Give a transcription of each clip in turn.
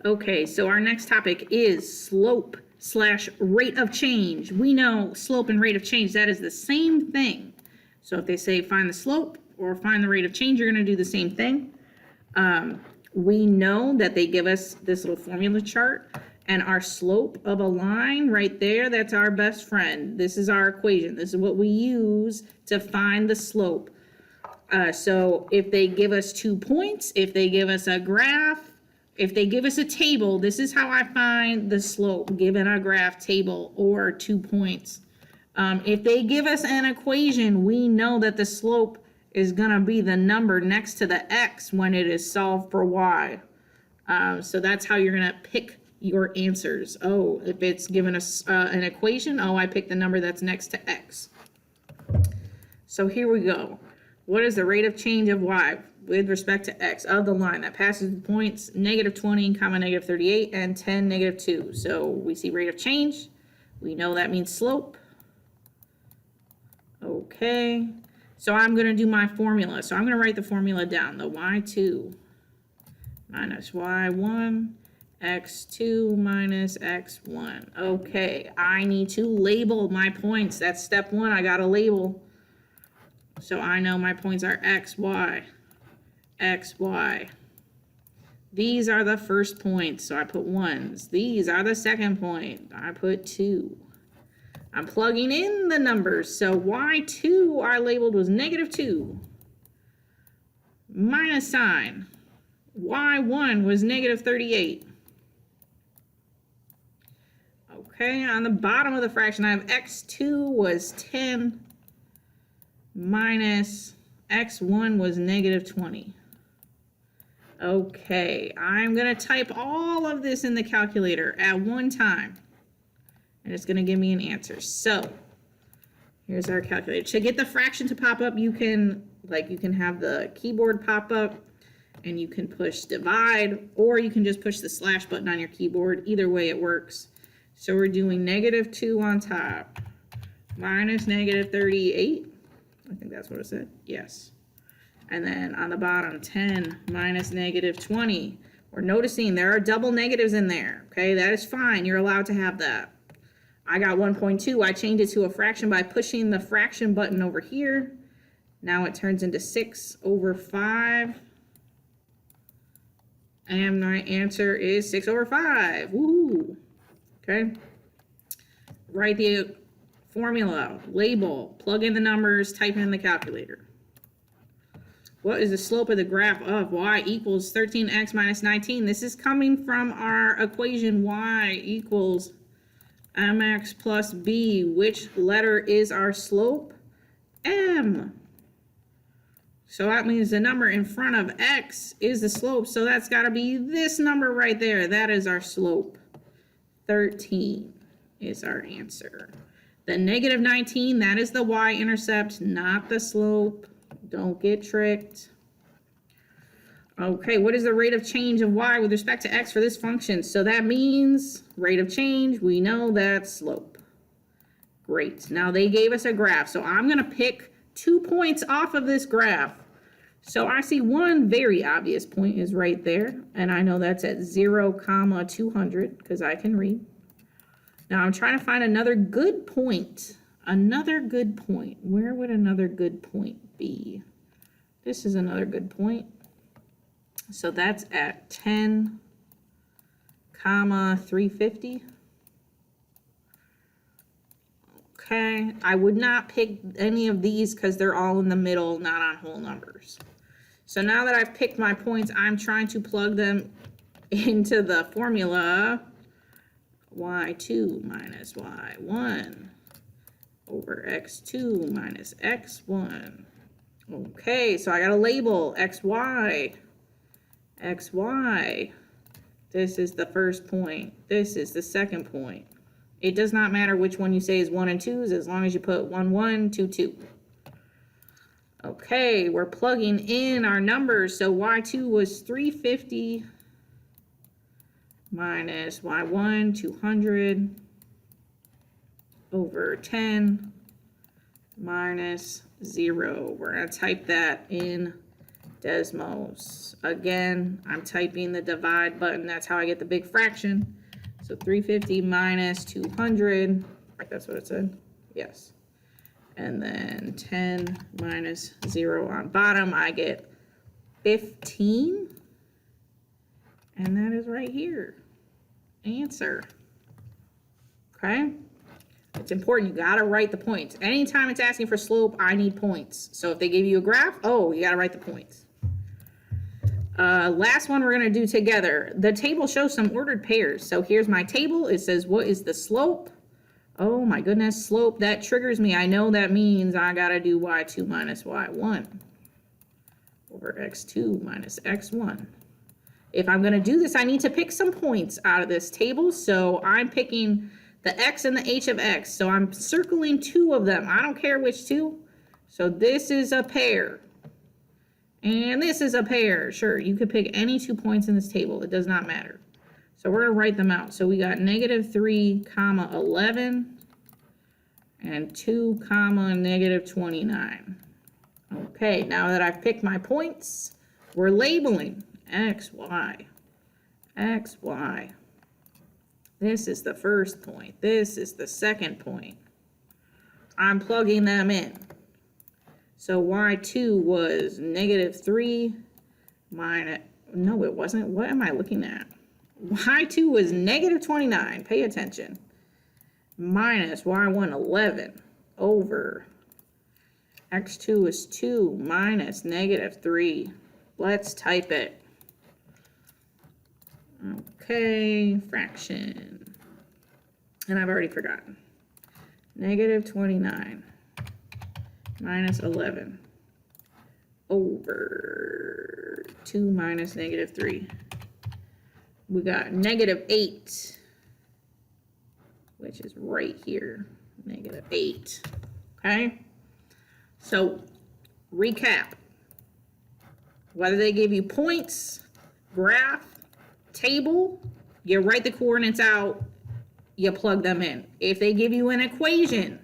Okay, so our next topic is slope slash rate of change. We know slope and rate of change, that is the same thing. So if they say find the slope or find the rate of change, you're going to do the same thing. We know that they give us this little formula chart, and our slope of a line right there, that's our best friend. This is our equation. This is what we use to find the slope. So if they give us 2 points, if they give us a graph, if they give us a table, this is how I find the slope, given a graph, table, or 2 points. If they give us an equation, we know that the slope is going to be the number next to the x when it is solved for y. So that's how you're going to pick your answers. Oh, if it's given us an equation, oh, I pick the number that's next to x. So here we go. What is the rate of change of y with respect to x of the line that passes the points -20, -38, and 10, -2? So we see rate of change. We know that means slope. Okay. So I'm going to do my formula. So I'm going to write the formula down. The y2 minus y1, x2 minus x1. Okay. I need to label my points. That's step 1. I got to label. So I know my points are x, y, x, y. These are the first points, so I put 1s. These are the second point. I put 2. I'm plugging in the numbers. So y2 I labeled was -2. Minus sign. y1 was -38. Okay, on the bottom of the fraction I have x2 was 10. Minus x1 was -20. Okay, I'm going to type all of this in the calculator at one time, and it's going to give me an answer. So here's our calculator. To get the fraction to pop up, you can have the keyboard pop up, and you can push divide, or you can just push the slash button on your keyboard. Either way it works. So we're doing -2 on top, minus -38. I think that's what it said. Yes. And then on the bottom, 10 minus -20. We're noticing there are double negatives in there. Okay, that is fine. You're allowed to have that. I got 1.2. I changed it to a fraction by pushing the fraction button over here. Now it turns into 6/5. And my answer is 6/5. Woo! Okay. Write the formula, label, plug in the numbers, type in the calculator. What is the slope of the graph of y equals 13x minus 19? This is coming from our equation y equals mx plus b. Which letter is our slope? M. So that means the number in front of x is the slope. So that's got to be this number right there. That is our slope. 13 is our answer. The -19, that is the y-intercept, not the slope. Don't get tricked. Okay, what is the rate of change of y with respect to x for this function? So that means rate of change, we know that's slope. Great. Now they gave us a graph, so I'm going to pick 2 points off of this graph. So I see one very obvious point is right there, and I know that's at 0, 200, because I can read. Now I'm trying to find another good point. Another good point. Where would another good point be? This is another good point. So that's at 10, 350. Okay, I would not pick any of these because they're all in the middle, not on whole numbers. So now that I've picked my points, I'm trying to plug them into the formula. y2 minus y1 over x2 minus x1. Okay, so I got to label xy. xy. This is the first point. This is the second point. It does not matter which one you say is 1 and 2s as long as you put 1, 1, 2, 2. Okay, we're plugging in our numbers. So y2 was 350 minus y1, 200 over 10 minus 0. We're going to type that in Desmos. Again, I'm typing the divide button. That's how I get the big fraction. So 350 minus 200. That's what it said. Yes. And then 10 minus 0 on bottom. I get 15. And that is right here. Answer. Okay? It's important. You got to write the points. Anytime it's asking for slope, I need points. So if they give you a graph, oh, you got to write the points. Last one we're going to do together. The table shows some ordered pairs. So here's my table. It says, what is the slope? Oh my goodness, slope. That triggers me. I know that means I got to do y2 minus y1 over x2 minus x1. If I'm going to do this, I need to pick some points out of this table. So I'm picking the x and the h of x. So I'm circling 2 of them. I don't care which 2. So this is a pair. And this is a pair. Sure, you could pick any 2 points in this table. It does not matter. So we're going to write them out. So we got -3, 11, and 2, -29. Okay, now that I've picked my points, we're labeling x, y, x, y. This is the first point. This is the second point. I'm plugging them in. So y2 was -3 minus, no, it wasn't. What am I looking at? y2 was -29, pay attention, minus y1, 11, over x2 is 2 minus -3. Let's type it. Okay, fraction. And I've already forgotten. -29 minus 11 over 2 minus -3. We got -8, which is right here, -8, okay? So, recap. Whether they give you points, graph, table, you write the coordinates out, you plug them in. If they give you an equation,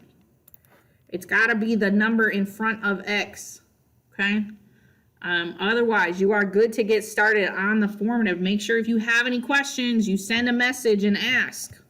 it's got to be the number in front of x, okay? Otherwise, you are good to get started on the formative. Make sure if you have any questions, you send a message and ask.